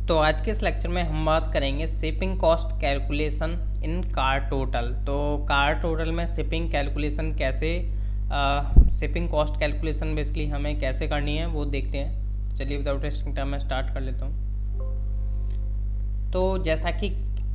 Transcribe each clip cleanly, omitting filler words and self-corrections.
तो आज के इस लेक्चर में हम बात करेंगे shipping cost calculation in car total. तो कार टोटल में शिपिंग कैलकुलेशन कैसे शिपिंग कॉस्ट कैलकुलेशन बेसिकली हमें कैसे करनी है वो देखते हैं। चलिए विदाउट वेस्टिंग टाइम मैं स्टार्ट कर लेता हूँ। तो जैसा कि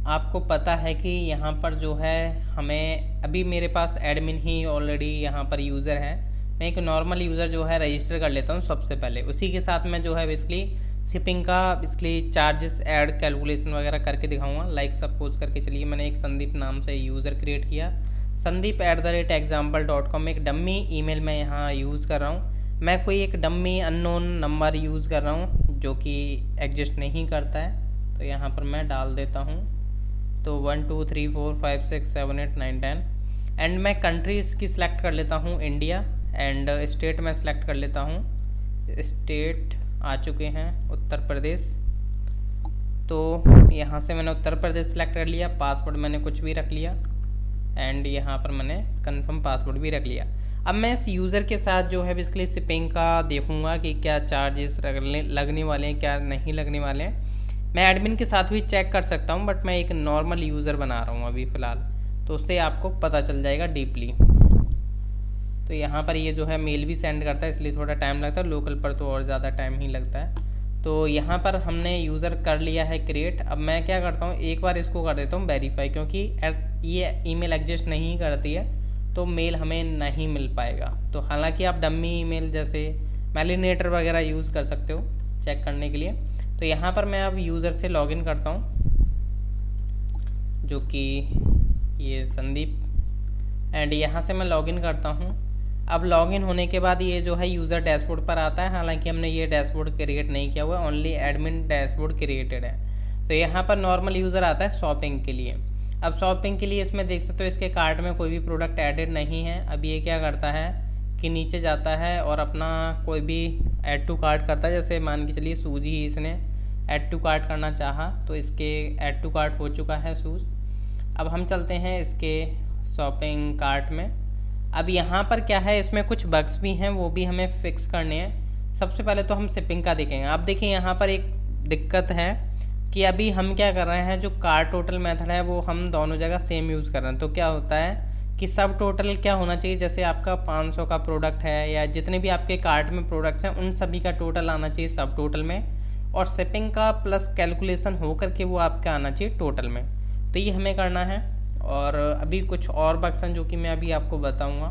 आपको पता है कि यहाँ पर जो है हमें अभी मेरे पास एडमिन ही ऑलरेडी यहाँ पर यूज़र है। मैं एक नॉर्मल यूज़र जो है रजिस्टर कर लेता हूँ सबसे पहले, उसी के साथ मैं जो है बेसिकली शिपिंग का बेसिकली चार्जेस ऐड कैलकुलेशन वगैरह करके दिखाऊंगा। लाइक सपोज करके चलिए मैंने एक संदीप नाम से यूज़र क्रिएट किया। sandeep@example.com एक डम्मी ईमेल मैं यहाँ यूज़ कर रहा हूँ। मैं कोई एक डम्मी अननोन नंबर यूज़ कर रहा हूँ जो कि एग्जिस्ट नहीं करता है। तो यहाँ पर मैं डाल देता हूँ। तो 1 2 3 4 5 6 7 8 9 10 एंड मैं कंट्रीज़ की सिलेक्ट कर लेता हूँ इंडिया, एंड स्टेट में सिलेक्ट कर लेता हूँ। स्टेट आ चुके हैं उत्तर प्रदेश। तो यहाँ से मैंने उत्तर प्रदेश सिलेक्ट कर लिया। पासवर्ड मैंने कुछ भी रख लिया एंड यहाँ पर मैंने कंफर्म पासवर्ड भी रख लिया। अब मैं इस यूज़र के साथ जो है बेसिकली शिपिंग का देखूँगा कि क्या चार्जेस लगने वाले हैं क्या नहीं लगने वाले हैं। मैं एडमिन के साथ भी चेक कर सकता हूँ, बट मैं एक नॉर्मल यूज़र बना रहा हूँ अभी फ़िलहाल, तो उससे आपको पता चल जाएगा डीपली। तो यहाँ पर ये जो है मेल भी सेंड करता है, इसलिए थोड़ा टाइम लगता है। लोकल पर तो और ज़्यादा टाइम ही लगता है। तो यहाँ पर हमने यूज़र कर लिया है क्रिएट। अब मैं क्या करता हूँ, एक बार इसको कर देता हूँ वेरीफाई, क्योंकि ये ईमेल एग्जिस्ट नहीं करती है तो मेल हमें नहीं मिल पाएगा। तो हालांकि आप डम्मी ईमेल जैसे मैलिनेटर वगैरह यूज़ कर सकते हो चेक करने के लिए। तो यहाँ पर मैं अब यूज़र से लॉगिन करता हूँ, जो कि ये संदीप, एंड यहाँ से मैं लॉगिन करता हूँ। अब लॉगिन होने के बाद ये जो है यूज़र डैशबोर्ड पर आता है। हालांकि हमने ये डैशबोर्ड क्रिएट नहीं किया हुआ है, ओनली एडमिन डैशबोर्ड क्रिएटेड है। तो यहाँ पर नॉर्मल यूज़र आता है शॉपिंग के लिए। अब शॉपिंग के लिए इसमें देख सकते हो इसके कार्ट में कोई भी प्रोडक्ट एडेड नहीं है। अब ये क्या करता है कि नीचे जाता है और अपना कोई भी ऐड टू कार्ट करता है। जैसे मान के चलिए शूज़ ही इसने ऐड टू कार्ट करना चाहा, तो इसके ऐड टू कार्ट हो चुका है शूज़। अब हम चलते हैं इसके शॉपिंग कार्ट में। अब यहाँ पर क्या है, इसमें कुछ बग्स भी हैं, वो भी हमें फिक्स करने हैं। सबसे पहले तो हम शिपिंग का देखेंगे। आप देखिए यहाँ पर एक दिक्कत है कि अभी हम क्या कर रहे हैं, जो कार टोटल मेथड है वो हम दोनों जगह सेम यूज़ कर रहे हैं। तो क्या होता है कि सब टोटल क्या होना चाहिए, जैसे आपका 500 का प्रोडक्ट है या जितने भी आपके कार्ट में प्रोडक्ट्स हैं उन सभी का टोटल आना चाहिए सब टोटल में, और शिपिंग का प्लस कैलकुलेशन हो करके वो आपका आना चाहिए टोटल में। तो ये हमें करना है। और अभी कुछ और बक्स हैं जो कि मैं अभी आपको बताऊंगा।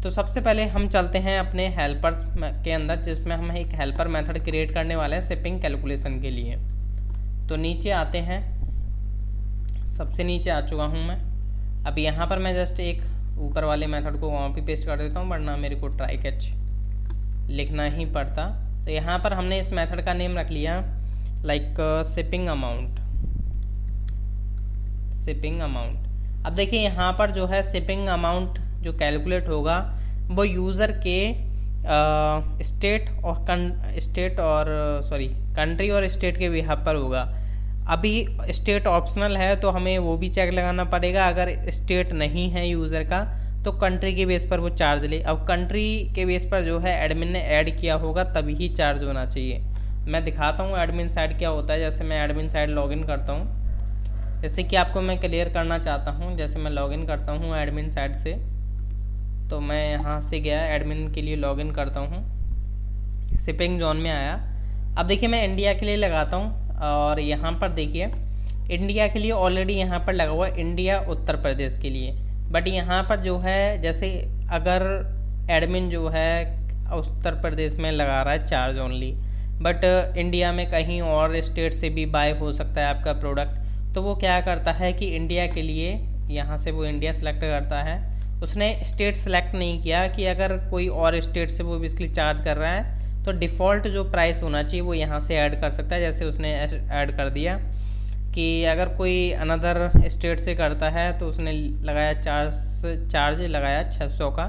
तो सबसे पहले हम चलते हैं अपने हेल्पर्स के अंदर, जिसमें हम एक हेल्पर मेथड क्रिएट करने वाले हैं शिपिंग कैलकुलेशन के लिए। तो नीचे आते हैं, सबसे नीचे आ चुका हूं मैं। अब यहाँ पर मैं जस्ट एक ऊपर वाले मेथड को वहाँ पे पेस्ट कर देता हूँ, वरना मेरे को ट्राई कैच लिखना ही पड़ता। तो यहाँ पर हमने इस मेथड का नेम रख लिया लाइक शिपिंग अमाउंट। अब देखिए यहाँ पर जो है शिपिंग अमाउंट जो कैलकुलेट होगा वो यूज़र के कंट्री और स्टेट के बिहाफ पर होगा। अभी स्टेट ऑप्शनल है तो हमें वो भी चेक लगाना पड़ेगा। अगर स्टेट नहीं है यूज़र का तो कंट्री के बेस पर वो चार्ज ले। अब कंट्री के बेस पर जो है एडमिन ने ऐड किया होगा तभी ही चार्ज होना चाहिए। मैं दिखाता हूँ एडमिन साइड क्या होता है। जैसे मैं एडमिन साइड लॉगिन करता हूँ, जैसे कि आपको मैं क्लियर करना चाहता हूँ। जैसे मैं लॉगिन करता हूँ एडमिन साइड से, तो मैं यहाँ से गया एडमिन के लिए लॉगिन करता हूँ, शिपिंग जोन में आया। अब देखिए मैं इंडिया के लिए लगाता हूँ, और यहाँ पर देखिए इंडिया के लिए ऑलरेडी यहाँ पर लगा हुआ है इंडिया उत्तर प्रदेश के लिए। बट यहाँ पर जो है जैसे अगर एडमिन जो है उत्तर प्रदेश में लगा रहा है चार्ज ओनली, बट इंडिया में कहीं और स्टेट से भी बाय हो सकता है आपका प्रोडक्ट, तो वो क्या करता है कि इंडिया के लिए यहाँ से वो इंडिया सेलेक्ट करता है। उसने स्टेट सेलेक्ट नहीं किया कि अगर कोई और स्टेट से वो बेसिकली चार्ज कर रहा है तो डिफ़ॉल्ट जो प्राइस होना चाहिए वो यहाँ से ऐड कर सकता है। जैसे उसने ऐड कर दिया कि अगर कोई अनदर स्टेट से करता है तो उसने लगाया चार्ज लगाया 600 का,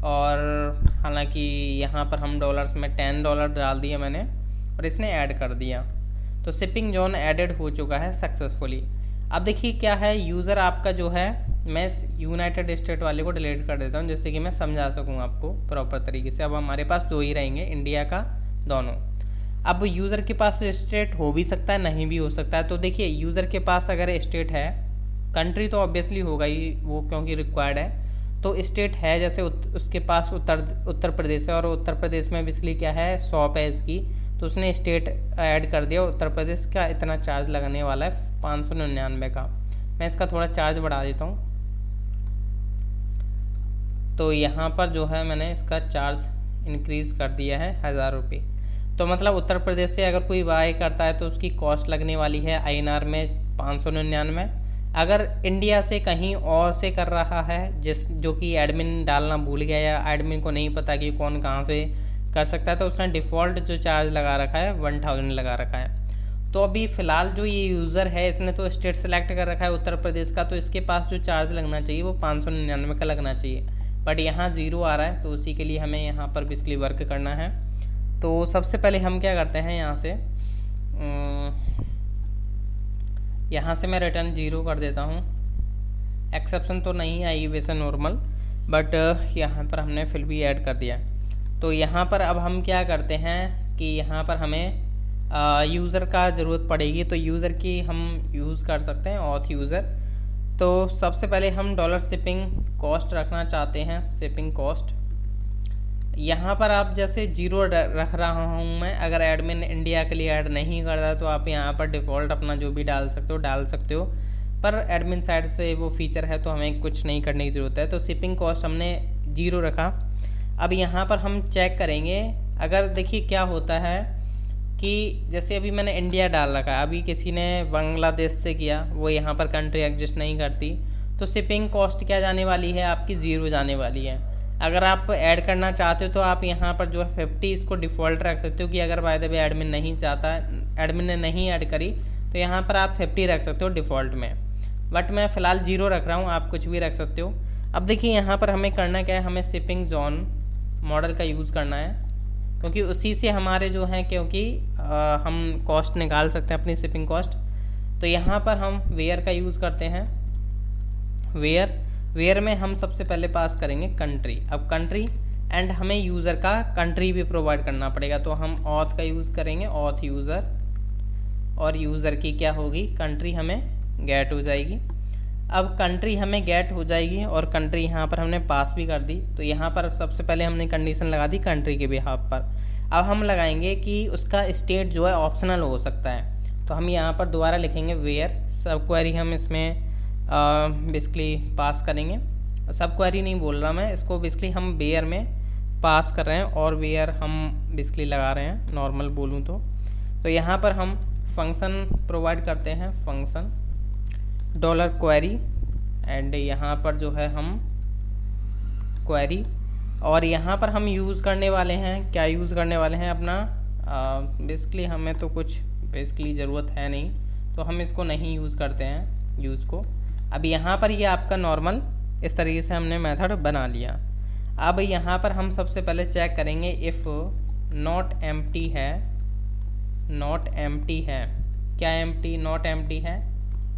और हालांकि यहाँ पर हम डॉलर्स में $10 डाल दिया मैंने, और इसने ऐड कर दिया। तो शिपिंग जोन एडेड हो चुका है सक्सेसफुली। अब देखिए क्या है, यूज़र आपका जो है, मैं यूनाइटेड स्टेट वाले को डिलीट कर देता हूँ जिससे कि मैं समझा सकूँ आपको प्रॉपर तरीके से। अब हमारे पास दो ही रहेंगे, इंडिया का दोनों। अब यूज़र के पास स्टेट हो भी सकता है, नहीं भी हो सकता है। तो देखिए यूज़र के पास अगर स्टेट है, कंट्री तो ऑब्वियसली होगा ही वो क्योंकि रिक्वायर्ड है, तो स्टेट है जैसे उसके पास उत्तर प्रदेश है और उत्तर प्रदेश में बेसिकली क्या है, शॉप है इसकी, तो उसने स्टेट ऐड कर दिया उत्तर प्रदेश का इतना चार्ज लगने वाला है 599 का। मैं इसका थोड़ा चार्ज बढ़ा देता हूँ। तो यहाँ पर जो है मैंने इसका चार्ज इंक्रीज़ कर दिया है 1000 रुपये। तो मतलब उत्तर प्रदेश से अगर कोई बाय करता है तो उसकी कॉस्ट लगने वाली है INR में 599। अगर इंडिया से कहीं और से कर रहा है जो कि एडमिन डालना भूल गया या एडमिन को नहीं पता कि कौन कहाँ से कर सकता है, तो उसने डिफ़ॉल्ट जो चार्ज लगा रखा है 1000 लगा रखा है। तो अभी फ़िलहाल जो ये यूज़र है इसने तो स्टेट सेलेक्ट कर रखा है उत्तर प्रदेश का, तो इसके पास जो चार्ज लगना चाहिए वो 599 का लगना चाहिए, बट यहाँ 0 आ रहा है। तो उसी के लिए हमें यहाँ पर बेसिकली वर्क करना है। तो सबसे पहले हम क्या करते हैं, यहाँ से मैं रिटर्न 0 कर देता हूँ। एक्सेप्शन तो नहीं आई वैसे नॉर्मल, बट यहाँ पर हमने फिर भी ऐड कर दिया। तो यहाँ पर अब हम क्या करते हैं कि यहाँ पर हमें यूज़र का ज़रूरत पड़ेगी, तो यूज़र की हम यूज़ कर सकते हैं ऑथ यूज़र। तो सबसे पहले हम डॉलर शिपिंग कॉस्ट रखना चाहते हैं, शिपिंग कॉस्ट। यहाँ पर आप जैसे 0 रख रहा हूँ मैं, अगर एडमिन इंडिया के लिए ऐड नहीं करता तो आप यहाँ पर डिफ़ॉल्ट अपना जो भी डाल सकते हो, पर एडमिन साइड से वो फीचर है तो हमें कुछ नहीं करने की ज़रूरत है। तो शिपिंग कॉस्ट हमने 0 रखा। अब यहाँ पर हम चेक करेंगे, अगर देखिए क्या होता है कि जैसे अभी मैंने इंडिया डाल रखा है, अभी किसी ने बांग्लादेश से किया, वो यहाँ पर कंट्री एग्जिस्ट नहीं करती, तो शिपिंग कॉस्ट क्या जाने वाली है आपकी 0 जाने वाली है। अगर आप ऐड करना चाहते हो तो आप यहाँ पर जो है 50 इसको डिफ़ॉल्ट रख सकते हो कि अगर बाय द वे एडमिन नहीं चाहता, एडमिन ने नहीं ऐड करी, तो यहाँ पर आप 50 रख सकते हो डिफ़ॉल्ट में, बट मैं फ़िलहाल 0 रख रहा हूँ, आप कुछ भी रख सकते हो। अब देखिए यहाँ पर हमें करना क्या है, हमें शिपिंग जोन मॉडल का यूज़ करना है, क्योंकि उसी से हमारे जो हैं क्योंकि हम कॉस्ट निकाल सकते हैं अपनी शिपिंग कॉस्ट। तो यहाँ पर हम वेयर का यूज़ करते हैं। वेयर में हम सबसे पहले पास करेंगे कंट्री। अब कंट्री एंड हमें यूज़र का कंट्री भी प्रोवाइड करना पड़ेगा, तो हम ऑथ का यूज़ करेंगे, ऑथ यूज़र, और यूज़र की क्या होगी, कंट्री हमें गेट हो जाएगी। अब कंट्री हमें गेट हो जाएगी और कंट्री यहाँ पर हमने पास भी कर दी। तो यहाँ पर सबसे पहले हमने कंडीशन लगा दी कंट्री के बिहाफ पर। अब हम लगाएंगे कि उसका स्टेट जो है ऑप्शनल हो सकता है, तो हम यहाँ पर दोबारा लिखेंगे वेयर, सब क्वेरी हम इसमें बेसिकली पास करेंगे। सब क्वेरी नहीं बोल रहा मैं, इसको बेसिकली हम वेयर में पास कर रहे हैं और वेयर हम बेसिकली लगा रहे हैं, नॉर्मल बोलूँ तो यहाँ पर हम फंक्शन प्रोवाइड करते हैं, फंक्शन डॉलर क्वेरी, एंड यहाँ पर जो है हम क्वेरी, और यहाँ पर हम यूज़ करने वाले हैं, क्या यूज़ करने वाले हैं अपना बेसिकली हमें तो कुछ बेसिकली ज़रूरत है नहीं, तो हम इसको नहीं यूज़ करते हैं यूज़ को। अब यहाँ पर ये आपका नॉर्मल इस तरीके से हमने मेथड बना लिया। अब यहाँ पर हम सबसे पहले चेक करेंगे इफ़ नॉट एम्प्टी है, नॉट एम्प्टी है, क्या एम्प्टी, नॉट एम्प्टी है।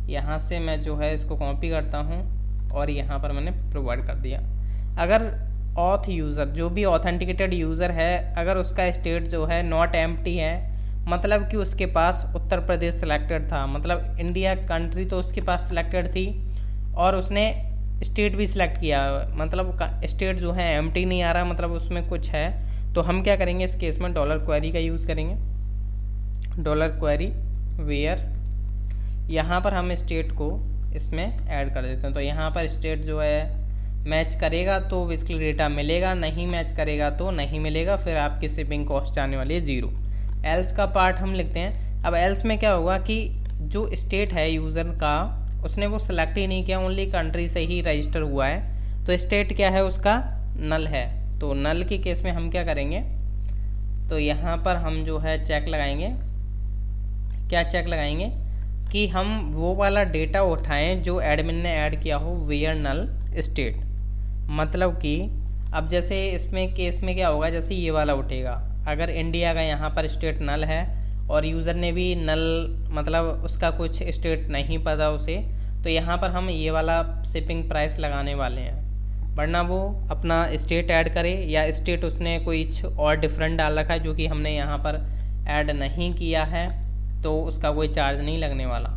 यहाँ से मैं जो है इसको कॉपी करता हूँ और यहाँ पर मैंने प्रोवाइड कर दिया। अगर ऑथ यूज़र जो भी ऑथेंटिकेटेड यूज़र है, अगर उसका स्टेट जो है नॉट एम्प्टी है, मतलब कि उसके पास उत्तर प्रदेश सिलेक्टेड था, मतलब इंडिया कंट्री तो उसके पास सिलेक्टेड थी और उसने स्टेट भी सिलेक्ट किया, मतलब स्टेट जो है एम्प्टी नहीं आ रहा, मतलब उसमें कुछ है, तो हम क्या करेंगे इस केस में डॉलर क्वेरी का यूज़ करेंगे, डॉलर क्वेरी वेयर। यहाँ पर हम स्टेट को इसमें ऐड कर देते हैं। तो यहाँ पर स्टेट जो है मैच करेगा तो बेसिकली डेटा मिलेगा, नहीं मैच करेगा तो नहीं मिलेगा, फिर आपकी शिपिंग कॉस्ट आने वाली है 0। एल्स का पार्ट हम लिखते हैं। अब एल्स में क्या होगा कि जो स्टेट है यूज़र का उसने वो सिलेक्ट ही नहीं किया, ओनली कंट्री से ही रजिस्टर हुआ है, तो स्टेट क्या है उसका नल है। तो नल के केस में हम क्या करेंगे, तो यहाँ पर हम जो है चेक लगाएंगे, क्या चेक लगाएंगे कि हम वो वाला डेटा उठाएं जो एडमिन ने ऐड किया हो, वेयर नल स्टेट। मतलब कि अब जैसे इसमें केस में क्या होगा, जैसे ये वाला उठेगा, अगर इंडिया का यहाँ पर स्टेट नल है और यूज़र ने भी नल मतलब उसका कुछ स्टेट नहीं पता उसे, तो यहाँ पर हम ये वाला शिपिंग प्राइस लगाने वाले हैं, वरना वो अपना स्टेट ऐड करे या स्टेट उसने कोई और डिफरेंट डाल रखा है जो कि हमने यहाँ पर ऐड नहीं किया है तो उसका कोई चार्ज नहीं लगने वाला।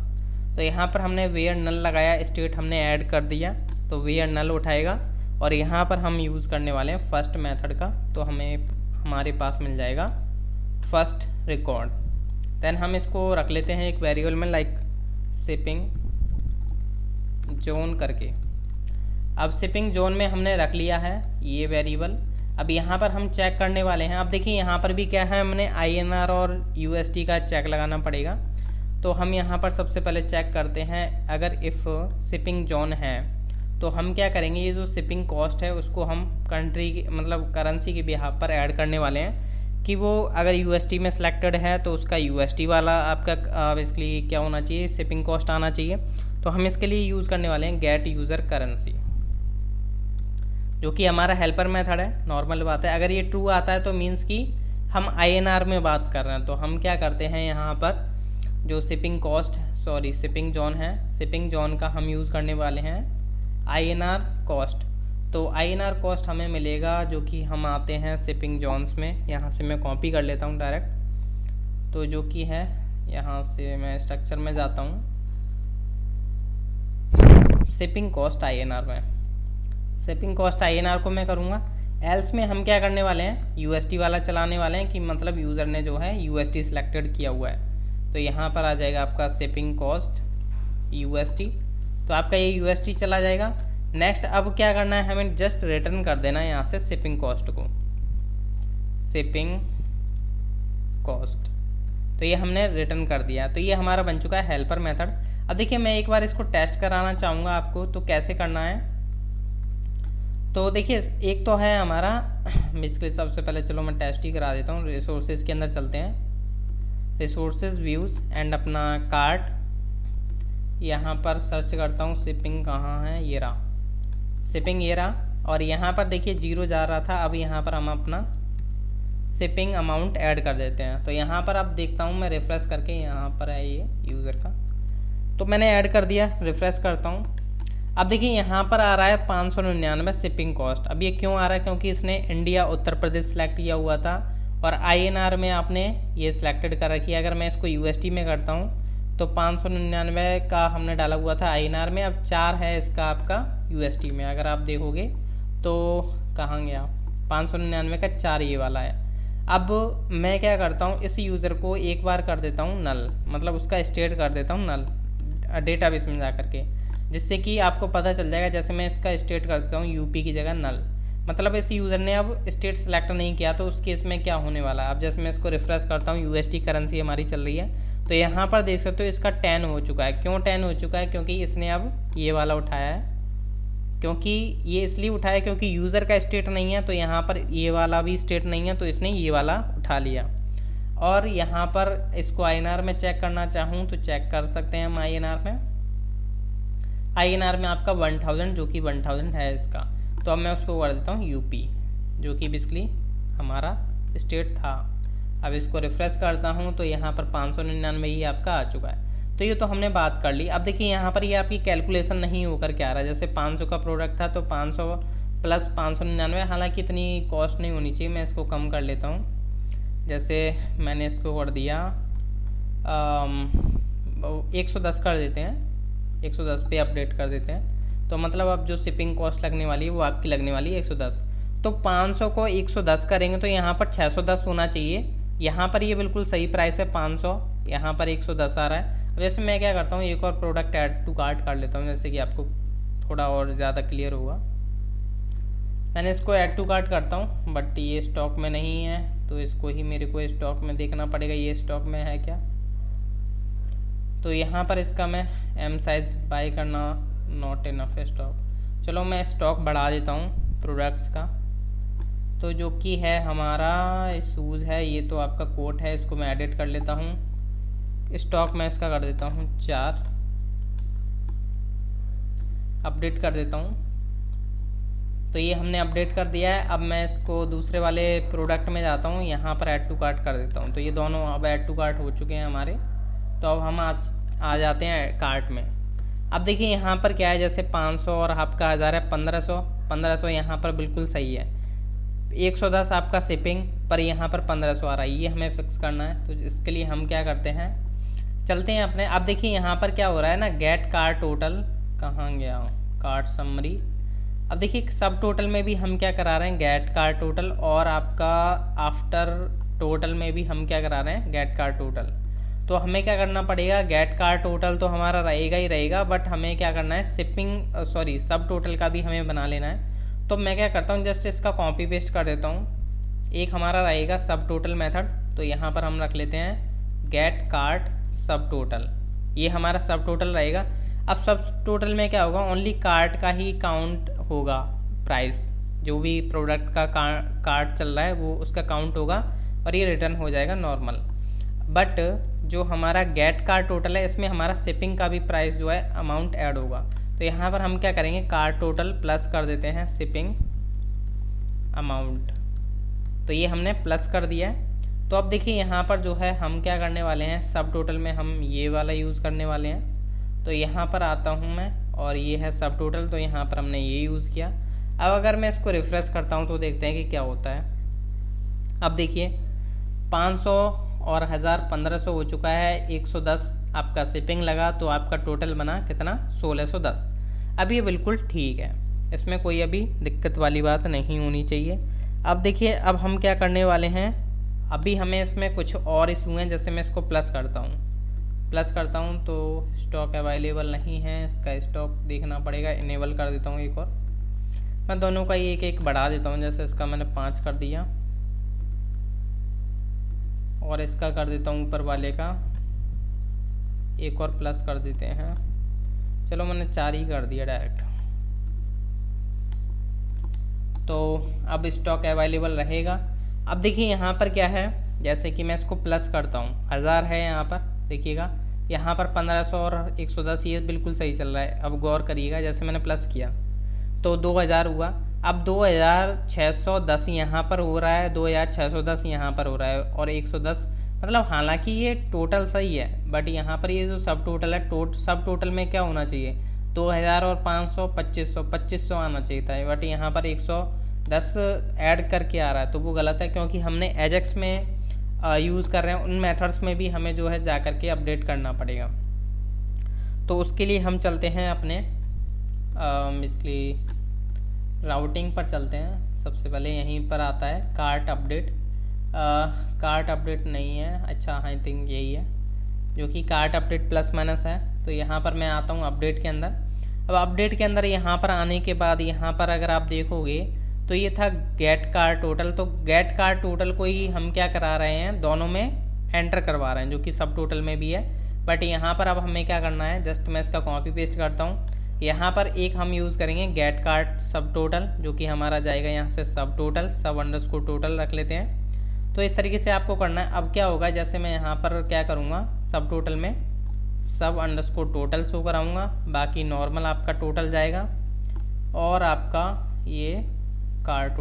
तो यहाँ पर हमने वेयर नल लगाया, स्टेट हमने ऐड कर दिया तो वेयर नल उठाएगा। और यहाँ पर हम यूज़ करने वाले हैं फर्स्ट मेथड का, तो हमारे पास मिल जाएगा फर्स्ट रिकॉर्ड। देन हम इसको रख लेते हैं एक वेरिएबल में, लाइक शिपिंग जोन करके। अब शिपिंग जोन में हमने रख लिया है ये वेरिएबल। अब यहाँ पर हम चेक करने वाले हैं। अब देखिए यहाँ पर भी क्या है, हमने INR और USD का चेक लगाना पड़ेगा। तो हम यहाँ पर सबसे पहले चेक करते हैं, अगर इफ़ शिपिंग जोन है तो हम क्या करेंगे, ये जो शिपिंग कॉस्ट है उसको हम कंट्री मतलब करेंसी के बिहाफ पर ऐड करने वाले हैं कि वो अगर USD में सिलेक्टेड है तो उसका USD वाला आपका बेसिकली क्या होना चाहिए, शिपिंग कॉस्ट आना चाहिए। तो हम इसके लिए यूज़ करने वाले हैं गेट यूज़र करेंसी, जो कि हमारा हेल्पर मेथड है। नॉर्मल बात है, अगर ये ट्रू आता है तो मीन्स कि हम INR में बात कर रहे हैं। तो हम क्या करते हैं, यहाँ पर जो शिपिंग कॉस्ट शिपिंग जोन है, शिपिंग जोन का हम यूज़ करने वाले हैं INR कॉस्ट। तो INR कॉस्ट हमें मिलेगा, जो कि हम आते हैं शिपिंग जोन्स में। यहाँ से मैं कॉपी कर लेता हूँ डायरेक्ट, तो जो कि है यहाँ से मैं स्ट्रक्चर में जाता हूँ, शिपिंग कॉस्ट INR में। शिपिंग कॉस्ट INR को मैं करूँगा। एल्स में हम क्या करने वाले हैं, USD वाला चलाने वाले हैं कि मतलब यूज़र ने जो है USD सिलेक्टेड किया हुआ है। तो यहाँ पर आ जाएगा आपका शिपिंग कॉस्ट USD, तो आपका ये USD चला जाएगा। नेक्स्ट अब क्या करना है, हमें जस्ट रिटर्न कर देना है यहाँ से शिपिंग कॉस्ट को, शिपिंग कॉस्ट। तो ये हमने रिटर्न कर दिया। तो ये हमारा बन चुका है हेल्पर मेथड। अब देखिए मैं एक बार इसको टेस्ट कराना चाहूँगा आपको, तो कैसे करना है। तो देखिए एक तो है हमारा बेसिकली, सबसे पहले चलो मैं टेस्ट ही करा देता हूँ। रिसोर्सेज के अंदर चलते हैं, रिसोर्सेज व्यूज़ एंड अपना कार्ट, यहाँ पर सर्च करता हूँ शिपिंग कहाँ है, ये रहा शिपिंग, ये रहा। और यहाँ पर देखिए 0 जा रहा था, अब यहाँ पर हम अपना शिपिंग अमाउंट ऐड कर देते हैं। तो यहाँ पर अब देखता हूँ मैं रिफ्रेश करके, यहाँ पर है ये यूज़र का, तो मैंने ऐड कर दिया। रिफ्रेश करता हूँ, अब देखिए यहाँ पर आ रहा है 599 शिपिंग कॉस्ट। अब ये क्यों आ रहा है, क्योंकि इसने इंडिया उत्तर प्रदेश सेलेक्ट किया हुआ था और INR में आपने ये सिलेक्टेड कर रखी है। अगर मैं इसको USD में करता हूँ तो 599 का हमने डाला हुआ था INR में, अब 4 है इसका आपका USD में। अगर आप देखोगे तो कहाँ गया, 599 का 4 ये वाला है। अब मैं क्या करता हूँ, इस यूज़र को एक बार कर देता हूँ नल, मतलब उसका स्टेट कर देता हूँ नल डेटाबेस में जा करके, जिससे कि आपको पता चल जाएगा। जैसे मैं इसका स्टेट कर देता हूँ UP की जगह नल, मतलब इस यूज़र ने अब स्टेट सेलेक्ट नहीं किया, तो उस केस में क्या होने वाला है। अब जैसे मैं इसको रिफ्रेश करता हूँ, USD करेंसी हमारी चल रही है, तो यहाँ पर देख सकते हो इसका 10 हो चुका है। क्यों 10 हो चुका है, क्योंकि इसने अब ये वाला उठाया है। क्योंकि ये इसलिए उठाया क्योंकि यूज़र का स्टेट नहीं है, तो यहाँ पर ये वाला भी स्टेट नहीं है, तो इसने ये वाला उठा लिया। और यहाँ पर इसको INR में चेक करना चाहूँ तो चेक कर सकते हैं हम INR में। INR में आपका 1000, जो कि 1000 है इसका। तो अब मैं उसको कर देता हूँ UP, जो कि बेसिकली हमारा स्टेट था। अब इसको रिफ्रेश करता हूँ तो यहाँ पर 599 ही आपका आ चुका है। तो ये तो हमने बात कर ली। अब देखिए यहाँ पर ये आपकी कैलकुलेशन नहीं होकर क्या आ रहा है। जैसे 500 का प्रोडक्ट था तो 500 प्लस 599, हालांकि इतनी कॉस्ट नहीं होनी चाहिए, मैं इसको कम कर लेता हूँ। जैसे मैंने इसको कर दिया 110 कर देते हैं, 110 पे अपडेट कर देते हैं। तो मतलब अब जो शिपिंग कॉस्ट लगने वाली है वो आपकी लगने वाली है 110। तो 500 को 110 करेंगे तो यहाँ पर 610 होना चाहिए। यहाँ पर ये बिल्कुल सही प्राइस है 500, यहाँ पर 110 आ रहा है। अब जैसे मैं क्या करता हूँ, एक और प्रोडक्ट ऐड टू कार्ट कर लेता हूँ, जैसे कि आपको थोड़ा और ज़्यादा क्लियर होगा। मैंने इसको ऐड टू कार्ट करता हूँ, बट ये स्टॉक में नहीं है, तो इसको ही मेरे को स्टॉक में देखना पड़ेगा, ये स्टॉक में है क्या। तो यहाँ पर इसका मैं M साइज़ बाई करना नॉट इनफ है स्टॉक। चलो मैं स्टॉक बढ़ा देता हूँ प्रोडक्ट्स का। तो जो कि है हमारा शूज़ है, ये तो आपका कोट है, इसको मैं एडिट कर लेता हूँ। स्टॉक मैं इसका कर देता हूँ 4, अपडेट कर देता हूँ। तो ये हमने अपडेट कर दिया है। अब मैं इसको दूसरे वाले प्रोडक्ट में जाता हूँ, यहाँ पर ऐड टू कार्ट कर देता हूँ। तो ये दोनों अब ऐड टू कार्ट हो चुके हैं हमारे। तो अब हम आ जाते हैं कार्ट में। अब देखिए यहाँ पर क्या है, जैसे 500 और आपका 1000 है 1500, 1500 यहाँ पर बिल्कुल सही है। 110 आपका शिपिंग पर यहाँ पर 1500 आ रहा है, ये हमें फिक्स करना है। तो इसके लिए हम क्या करते हैं, चलते हैं अपने। अब देखिए यहाँ पर क्या हो रहा है ना, गेट कार्ट टोटल, कहाँ गया हूँ, कार्ट समरी। अब देखिए सब टोटल में भी हम क्या करा रहे हैं, गेट कार्ट टोटल, और आपका आफ्टर टोटल में भी हम क्या करा रहे हैं, गेट कार्ट टोटल। तो हमें क्या करना पड़ेगा, गेट कार्ट टोटल तो हमारा रहेगा ही रहेगा, बट हमें क्या करना है, सब टोटल का भी हमें बना लेना है। तो मैं क्या करता हूँ, जस्ट इसका कॉपी पेस्ट कर देता हूँ। एक हमारा रहेगा सब टोटल मेथड, तो यहाँ पर हम रख लेते हैं गेट कार्ट सब टोटल, ये हमारा सब टोटल रहेगा। अब सब टोटल में क्या होगा, ओनली कार्ट का ही काउंट होगा, प्राइस जो भी प्रोडक्ट का कार्ट चल रहा है वो उसका काउंट होगा, और ये रिटर्न हो जाएगा नॉर्मल। बट जो हमारा गेट कार्ट टोटल है, इसमें हमारा शिपिंग का भी प्राइस जो है अमाउंट ऐड होगा। तो यहाँ पर हम क्या करेंगे, कार्ट टोटल प्लस कर देते हैं शिपिंग अमाउंट, तो ये हमने प्लस कर दिया है। तो अब देखिए यहाँ पर जो है हम क्या करने वाले हैं, सब टोटल में हम ये वाला यूज़ करने वाले हैं। तो यहाँ पर आता हूँ मैं, और ये है सब टोटल, तो यहाँ पर हमने ये यूज़ किया। अब अगर मैं इसको रिफ्रेश करता हूँ तो देखते हैं कि क्या होता है। अब देखिए 500 और 1000 1500 हो चुका है, 110 आपका शिपिंग लगा, तो आपका टोटल बना कितना, 1610। अब ये बिल्कुल ठीक है, इसमें कोई अभी दिक्कत वाली बात नहीं होनी चाहिए। अब देखिए अब हम क्या करने वाले हैं, अभी हमें इसमें कुछ और इशू हैं। जैसे मैं इसको प्लस करता हूँ तो स्टॉक अवेलेबल नहीं है, इसका स्टॉक देखना पड़ेगा, इनेबल कर देता हूँ एक और। मैं दोनों का एक एक बढ़ा देता हूँ, जैसे इसका मैंने 5 कर दिया, और इसका कर देता हूँ ऊपर वाले का एक और प्लस कर देते हैं। चलो मैंने 4 ही कर दिया डायरेक्ट। तो अब स्टॉक अवेलेबल रहेगा। अब देखिए यहाँ पर क्या है, जैसे कि मैं इसको प्लस करता हूँ, 1000 है यहाँ पर, देखिएगा यहाँ पर 1500 और 110, ये बिल्कुल सही चल रहा है। अब गौर करिएगा, जैसे मैंने प्लस किया तो 2000 हुआ। अब 2610 यहाँ पर हो रहा है, 2610 यहाँ पर हो रहा है, और 110, मतलब हालांकि ये टोटल सही है, बट यहाँ पर ये जो सब टोटल है, सब टोटल में क्या होना चाहिए, 2000 और 500 2500 आना चाहिए था, बट यहाँ पर 110 ऐड करके आ रहा है, तो वो गलत है, क्योंकि हमने एजेक्स में यूज़ कर रहे हैं। उन मेथड्स में भी हमें जो है जा कर के अपडेट करना पड़ेगा। तो उसके लिए हम चलते हैं अपने इसलिए राउटिंग पर चलते हैं। सबसे पहले यहीं पर आता है कार्ट अपडेट। कार्ट अपडेट नहीं है, अच्छा आई थिंक यही है, जो कि कार्ट अपडेट प्लस माइनस है। तो यहाँ पर मैं आता हूँ अपडेट के अंदर। अब अपडेट के अंदर यहाँ पर आने के बाद यहाँ पर अगर आप देखोगे तो ये था गेट कार्ट टोटल। तो गेट कार्ट टोटल को ही हम क्या करा रहे हैं, दोनों में एंटर करवा रहे हैं, जो कि सब टोटल में भी है। बट यहाँ पर अब हमें क्या करना है, जस्ट मैं इसका कॉपी पेस्ट करता हूँ। यहाँ पर एक हम यूज़ करेंगे गेट कार्ट सब टोटल, जो कि हमारा जाएगा यहाँ से सब टोटल, सब अंडरस्कोर टोटल रख लेते हैं। तो इस तरीके से आपको करना है। अब क्या होगा, जैसे मैं यहाँ पर क्या करूँगा, सब टोटल में सब अंडरस्कोर टोटल शो कराऊँगा, बाकी नॉर्मल आपका टोटल जाएगा, और आपका ये कार्ट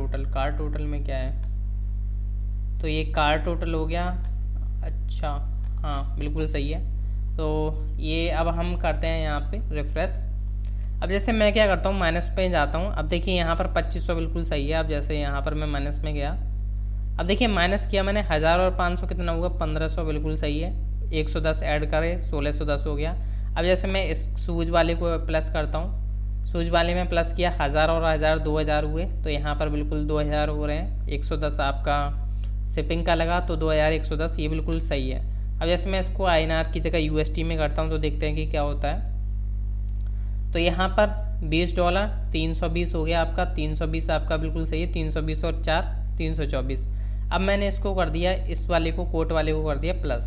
टोटल में क्या है, तो ये कार्ट टोटल हो गया। अच्छा हाँ बिल्कुल सही है। तो ये अब हम करते हैं यहाँ पे रिफ्रेश। अब जैसे मैं क्या करता हूँ, माइनस पे जाता हूँ। अब देखिए यहाँ पर 2500 बिल्कुल सही है। अब जैसे यहाँ पर मैं माइनस में गया, अब देखिए माइनस किया मैंने, 1000 और 500 कितना हुआ, 1500 बिल्कुल सही है। 110 ऐड करे 1610 हो गया। अब जैसे मैं इस सूज वाले को प्लस करता हूँ, सूज वाले में प्लस किया, 1000 और 1000 2000 हुए, तो यहाँ पर बिल्कुल 2000 हो रहे हैं। 110 आपका शिपिंग का लगा, तो 2110 ये बिल्कुल सही है। अब जैसे मैं इसको INR की जगह USD में करता हूँ, तो देखते हैं कि क्या होता है। तो यहाँ पर $20 320 हो गया आपका, 320 आपका बिल्कुल सही है, 320 और 4 324। अब मैंने इसको कर दिया, इस वाले को कोट वाले को कर दिया प्लस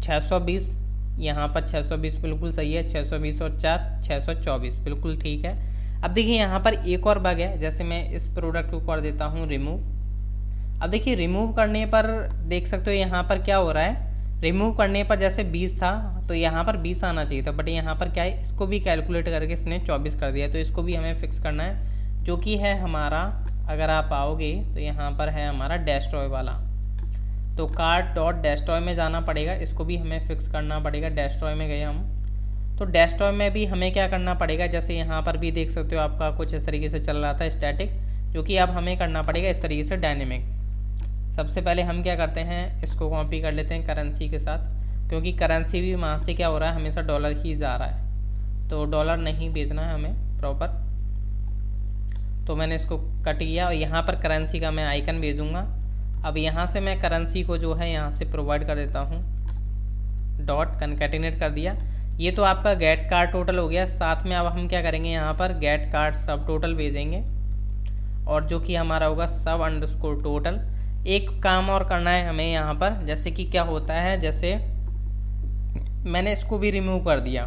620, यहाँ पर 620 बिल्कुल सही है, 620 और 4 624 बिल्कुल ठीक है। अब देखिए यहाँ पर एक और बग है, जैसे मैं इस प्रोडक्ट को कर देता हूँ रिमूव। अब देखिए रिमूव करने पर देख सकते हो यहाँ पर क्या हो रहा है, रिमूव करने पर जैसे 20 था तो यहाँ पर 20 आना चाहिए था, बट यहाँ पर क्या है, इसको भी कैलकुलेट करके इसने 24 कर दिया। तो इसको भी हमें फिक्स करना है, जो कि है हमारा, अगर आप आओगे तो यहाँ पर है हमारा डेस्ट्रॉय वाला। तो कार्ट डॉट डेस्ट्रॉय में जाना पड़ेगा, इसको भी हमें फिक्स करना पड़ेगा। डेस्ट्रॉय में गए हम, तो डेस्ट्रॉय में भी हमें क्या करना पड़ेगा, जैसे यहाँ पर भी देख सकते हो आपका कुछ इस तरीके से चल रहा था स्टैटिक, जो कि अब हमें करना पड़ेगा इस तरीके से डायनेमिक। सबसे पहले हम क्या करते हैं, इसको कॉपी कर लेते हैं करेंसी के साथ, क्योंकि करेंसी भी वहाँ से क्या हो रहा है, हमेशा डॉलर ही जा रहा है, तो डॉलर नहीं भेजना है हमें प्रॉपर। तो मैंने इसको कट किया और यहाँ पर करेंसी का मैं आइकन भेजूँगा। अब यहाँ से मैं करेंसी को जो है यहाँ से प्रोवाइड कर देता हूँ, डॉट कनकैटिनेट कर दिया। ये तो आपका गेट कार्ड टोटल हो गया। साथ में अब हम क्या करेंगे, यहाँ पर गेट कार्ड सब टोटल भेजेंगे और जो कि हमारा होगा सब अंडरस्कोर टोटल। एक काम और करना है हमें यहाँ पर, जैसे कि क्या होता है, जैसे मैंने इसको भी रिमूव कर दिया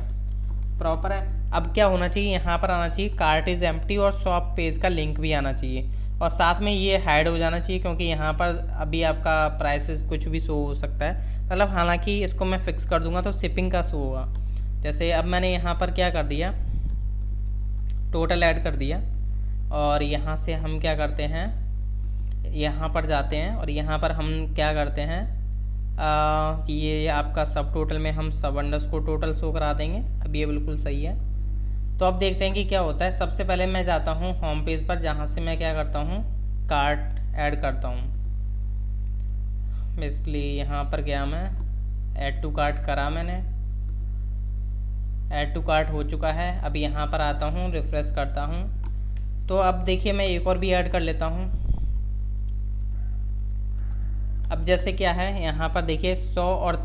प्रॉपर है। अब क्या होना चाहिए, यहाँ पर आना चाहिए कार्ट इज़ एम्प्टी और शॉप पेज का लिंक भी आना चाहिए और साथ में ये हाइड हो जाना चाहिए, क्योंकि यहाँ पर अभी आपका प्राइसेस कुछ भी शो हो सकता है। मतलब हालांकि इसको मैं फिक्स कर दूंगा तो शिपिंग का शो होगा। जैसे अब मैंने यहाँ पर क्या कर दिया, टोटल ऐड कर दिया और यहाँ से हम क्या करते हैं, यहाँ पर जाते हैं और यहाँ पर हम क्या करते हैं, ये आपका सब टोटल में हम सब अंडरस्कोर टोटल शो करा देंगे। अब ये बिल्कुल सही है। तो अब देखते हैं कि क्या होता है। सबसे पहले मैं जाता हूँ होम पेज पर, जहाँ से मैं क्या करता हूँ, कार्ट ऐड करता हूँ। बेसिकली यहाँ पर गया मैं, ऐड टू कार्ट करा मैंने, ऐड टू कार्ट हो चुका है। अब यहाँ पर आता हूँ, रिफ्रेश करता हूँ, तो अब देखिए मैं एक और भी ऐड कर लेता हूँ। अब जैसे क्या है, यहाँ पर देखिए 100 और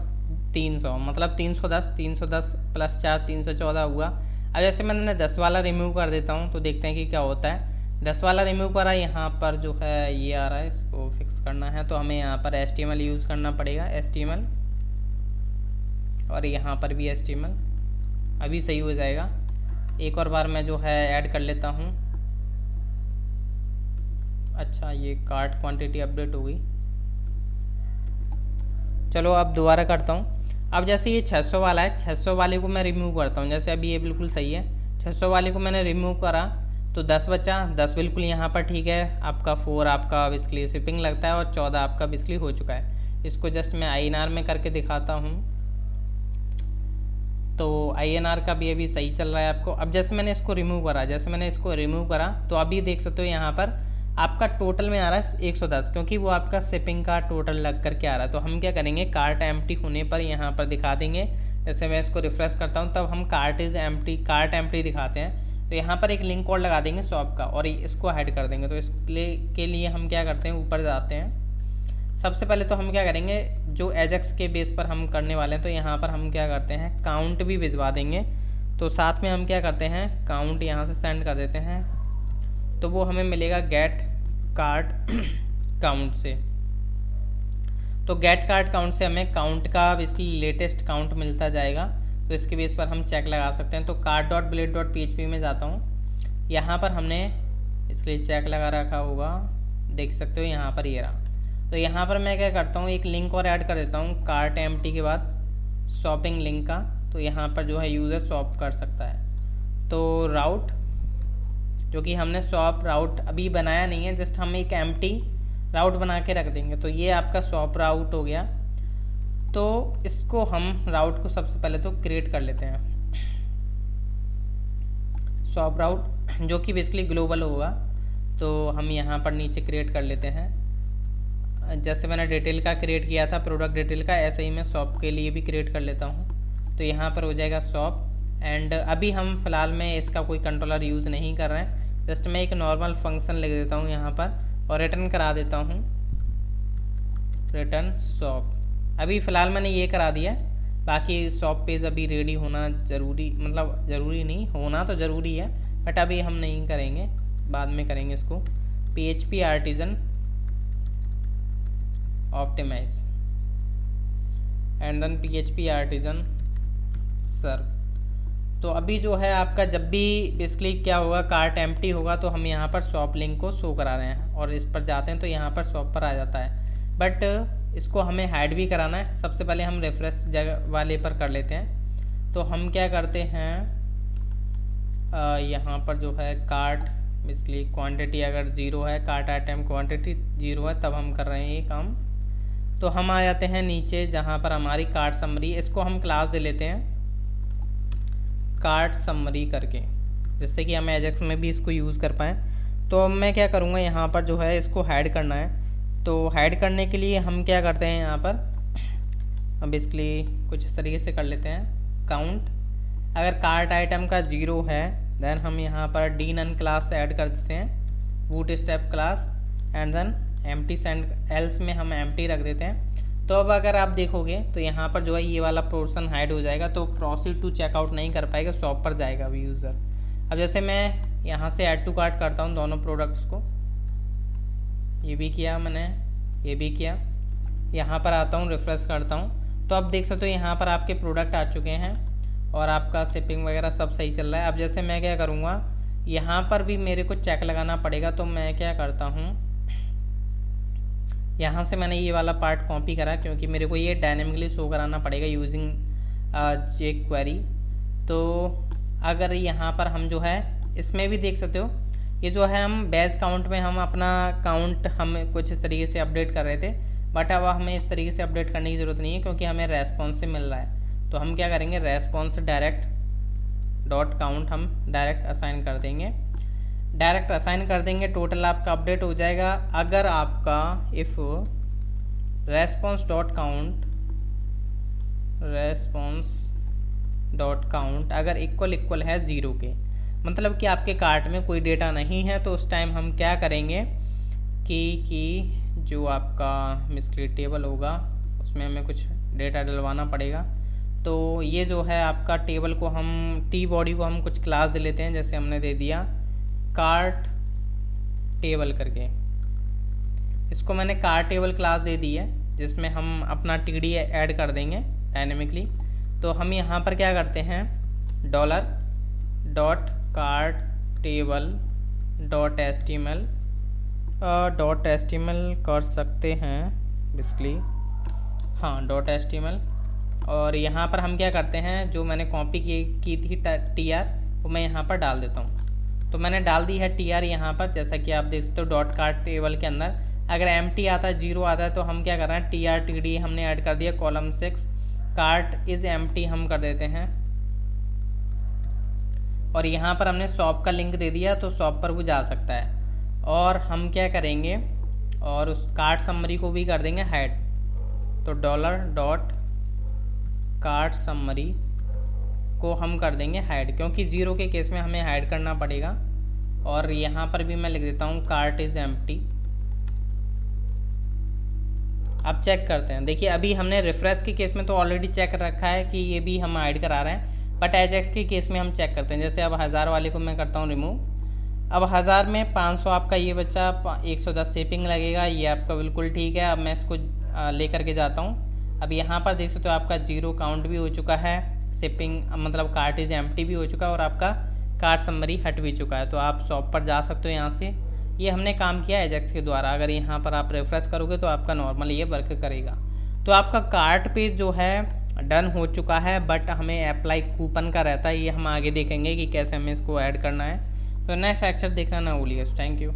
300 मतलब 310, 310 प्लस 4 314 हुआ। अब जैसे मैंने 10 वाला रिमूव कर देता हूँ, तो देखते हैं कि क्या होता है। 10 वाला रिमूव करा, यहाँ पर जो है ये आ रहा है, इसको फिक्स करना है तो हमें यहाँ पर HTML यूज़ करना पड़ेगा, HTML, और यहाँ पर भी HTML। अभी सही हो जाएगा। एक और बार मैं जो है ऐड कर लेता हूँ। अच्छा, ये कार्ट क्वांटिटी अपडेट हो गई। चलो अब दोबारा करता हूँ। अब जैसे ये 600 वाला है, 600 वाले को मैं रिमूव करता हूँ। जैसे अभी ये बिल्कुल सही है, 600 वाले को मैंने रिमूव करा तो 10 बचा। 10 बिल्कुल यहाँ पर ठीक है। आपका 4 आपका बेसिकली शिपिंग लगता है और 14 आपका बेसिकली हो चुका है। इसको जस्ट मैं INR में करके दिखाता हूँ, तो INR का भी अभी सही चल रहा है आपको। अब जैसे मैंने इसको रिमूव करा, जैसे मैंने इसको रिमूव करा तो अभी देख सकते हो यहाँ पर आपका टोटल में आ रहा है 110, क्योंकि वो आपका शिपिंग का टोटल लग करके आ रहा है। तो हम क्या करेंगे, कार्ट एम्प्टी होने पर यहाँ पर दिखा देंगे। जैसे मैं इसको रिफ्रेश करता हूँ तब हम कार्ट एम्प्टी दिखाते हैं, तो यहाँ पर एक लिंक कोड लगा देंगे शॉप का और इसको हाइड कर देंगे। तो इसके लिए हम क्या करते हैं, ऊपर जाते हैं। सबसे पहले तो हम क्या करेंगे, जो एजेक्स के बेस पर हम करने वाले हैं, तो यहाँ पर हम क्या करते हैं, काउंट भी भिजवा देंगे। तो साथ में हम क्या करते हैं, काउंट यहाँ से सेंड कर देते हैं, तो वो हमें मिलेगा गेट कार्ट काउंट से। तो गेट कार्ट काउंट से हमें काउंट का बेसिकली लेटेस्ट काउंट मिलता जाएगा। तो इसके बेस पर हम चेक लगा सकते हैं। तो cart.blade.php में जाता हूँ, यहाँ पर हमने इसलिए चेक लगा रखा होगा, देख सकते हो यहाँ पर ये रहा। तो यहाँ पर मैं क्या करता हूँ, एक लिंक और ऐड कर देता हूँ कार्ट एम्प्टी के बाद शॉपिंग लिंक का। तो यहाँ पर जो है यूज़र शॉप कर सकता है। तो राउट, जो कि हमने शॉप राउट अभी बनाया नहीं है, जस्ट हम एक एम्प्टी राउट बना के रख देंगे। तो ये आपका शॉप राउट हो गया। तो इसको हम राउट को सबसे पहले तो क्रिएट कर लेते हैं, शॉप राउट, जो कि बेसिकली ग्लोबल होगा। तो हम यहाँ पर नीचे क्रिएट कर लेते हैं। जैसे मैंने डिटेल का क्रिएट किया था, प्रोडक्ट डिटेल का, ऐसे ही मैं शॉप के लिए भी क्रिएट कर लेता हूँ। तो यहाँ पर हो जाएगा शॉप। एंड अभी हम फ़िलहाल में इसका कोई कंट्रोलर यूज़ नहीं कर रहे हैं, जस्ट मैं एक नॉर्मल फंक्शन लिख देता हूँ यहाँ पर और रिटर्न करा देता हूँ, रिटर्न शॉप। अभी फ़िलहाल मैंने ये करा दिया, बाकी शॉप पेज अभी रेडी होना ज़रूरी, मतलब ज़रूरी नहीं, होना तो ज़रूरी है, बट अभी हम नहीं करेंगे, बाद में करेंगे इसको। PHP artisan optimize and then PHP artisan serve. तो अभी जो है आपका जब भी बेसिकली क्या होगा, कार्ट एम्प्टी होगा तो हम यहाँ पर शॉप लिंक को शो करा रहे हैं और इस पर जाते हैं तो यहाँ पर शॉप पर आ जाता है। बट इसको हमें हाइड भी कराना है। सबसे पहले हम रेफरेंस जगह वाले पर कर लेते हैं। तो हम क्या करते हैं, यहाँ पर जो है कार्ट बेसिकली क्वांटिटी अगर 0 है, कार्ट आइटम क्वांटिटी 0 है, तब हम कर रहे हैं ये काम। तो हम आ जाते हैं नीचे जहाँ पर हमारी कार्ट समरी, इसको हम क्लास दे लेते हैं कार्ट समरी करके, जिससे कि हम एजेक्स में भी इसको यूज़ कर पाएँ। तो अब मैं क्या करूँगा, यहाँ पर जो है इसको हाइड करना है। तो हाइड करने के लिए हम क्या करते हैं, यहाँ पर अब बेसिकली कुछ इस तरीके से कर लेते हैं। काउंट, अगर कार्ट आइटम का 0 है देन हम यहाँ पर डी नन क्लास ऐड कर देते हैं, bootstrap class, and then empty send else में हम एम्प्टी रख देते हैं। तो अब अगर आप देखोगे तो यहाँ पर जो है ये वाला पोर्शन हाइड हो जाएगा, तो प्रोसीड टू चेकआउट नहीं कर पाएगा, शॉप पर जाएगा अभी यूज़र। अब जैसे मैं यहाँ से ऐड टू कार्ट करता हूँ दोनों प्रोडक्ट्स को, ये भी किया मैंने, ये भी किया, यहाँ पर आता हूँ, रिफ्रेश करता हूँ, तो अब देख सकते हो यहाँ पर आपके प्रोडक्ट आ चुके हैं और आपका शिपिंग वगैरह सब सही चल रहा है। अब जैसे मैं क्या करूँगा, यहाँ पर भी मेरे को चेक लगाना पड़ेगा, तो मैं क्या करता हूँ, यहाँ से मैंने ये वाला पार्ट कॉपी करा क्योंकि मेरे को ये डायनेमिकली शो कराना पड़ेगा यूजिंग चेक क्वेरी। तो अगर यहाँ पर हम जो है इसमें भी देख सकते हो, ये जो है हम बेस काउंट में हम अपना काउंट हम कुछ इस तरीके से अपडेट कर रहे थे, बट अब हमें इस तरीके से अपडेट करने की ज़रूरत नहीं है क्योंकि हमें रेस्पॉन्स से मिल रहा है। तो हम क्या करेंगे, रेस्पॉन्स डायरेक्ट डॉट काउंट हम डायरेक्ट असाइन कर देंगे, डायरेक्ट असाइन कर देंगे, टोटल आपका अपडेट हो जाएगा। अगर आपका इफ़ रेस्पॉन्स डॉट काउंट अगर इक्वल है 0 के, मतलब कि आपके कार्ट में कोई डेटा नहीं है, तो उस टाइम हम क्या करेंगे कि जो आपका मिस्ट्री टेबल होगा उसमें हमें कुछ डेटा डलवाना पड़ेगा। तो ये जो है आपका टेबल को हम टी बॉडी को हम कुछ क्लास दे लेते हैं, जैसे हमने दे दिया कार्ट टेबल करके, इसको मैंने कार्ट टेबल क्लास दे दी है जिसमें हम अपना टीडी ऐड कर देंगे डायनेमिकली। तो हम यहाँ पर क्या करते हैं, dollar dot cart table dot HTML कर सकते हैं बेसिकली, हाँ डॉट एचटीएमएल। और यहाँ पर हम क्या करते हैं, जो मैंने कॉपी की थी टीआर वो मैं यहाँ पर डाल देता हूँ। तो मैंने डाल दी है टीआर यहाँ पर, जैसा कि आप देख सकते हो डॉट कार्ट टेबल के अंदर अगर एम्प्टी आता है 0 आता है तो हम क्या कर रहे हैं, टीआर टीडी हमने ऐड कर दिया, कॉलम 6 कार्ट इज़ एम्प्टी हम कर देते हैं। और यहाँ पर हमने शॉप का लिंक दे दिया तो शॉप पर वो जा सकता है। और हम क्या करेंगे, और उस कार्ट समरी को भी कर देंगे हाइड। तो डॉलर डॉट कार्ट समरी को हम कर देंगे हाइड, क्योंकि 0 के केस में हमें हाइड करना पड़ेगा। और यहाँ पर भी मैं लिख देता हूँ कार्ट इज़ एम्प्टी। अब चेक करते हैं, देखिए अभी हमने रिफ्रेश के केस में तो ऑलरेडी चेक रखा है कि ये भी हम हाइड करा रहे हैं, बट एजेक्स के केस में हम चेक करते हैं। जैसे अब 1000 वाले को मैं करता हूँ रिमूव। अब 1000 में 500 आपका ये बच्चा, 110 शिपिंग लगेगा, ये आपका बिल्कुल ठीक है। अब मैं इसको लेकर के जाता हूँ। अब यहाँ पर देख सकते हो आपका 0 काउंट भी हो चुका है, शिपिंग मतलब कार्ट इज़ एम्प्टी भी हो चुका है और आपका कार्ट समरी हट भी चुका है। तो आप शॉप पर जा सकते हो यहाँ से। ये हमने काम किया एजेक्स के द्वारा। अगर यहाँ पर आप रिफ्रेश करोगे तो आपका नॉर्मल ये वर्क करेगा। तो आपका कार्ट पेज जो है डन हो चुका है, बट हमें अप्लाई कूपन का रहता है, ये हम आगे देखेंगे कि कैसे हमें इसको ऐड करना है। तो नेक्स्ट लेक्चर देखना ना भूलिए। Thank you.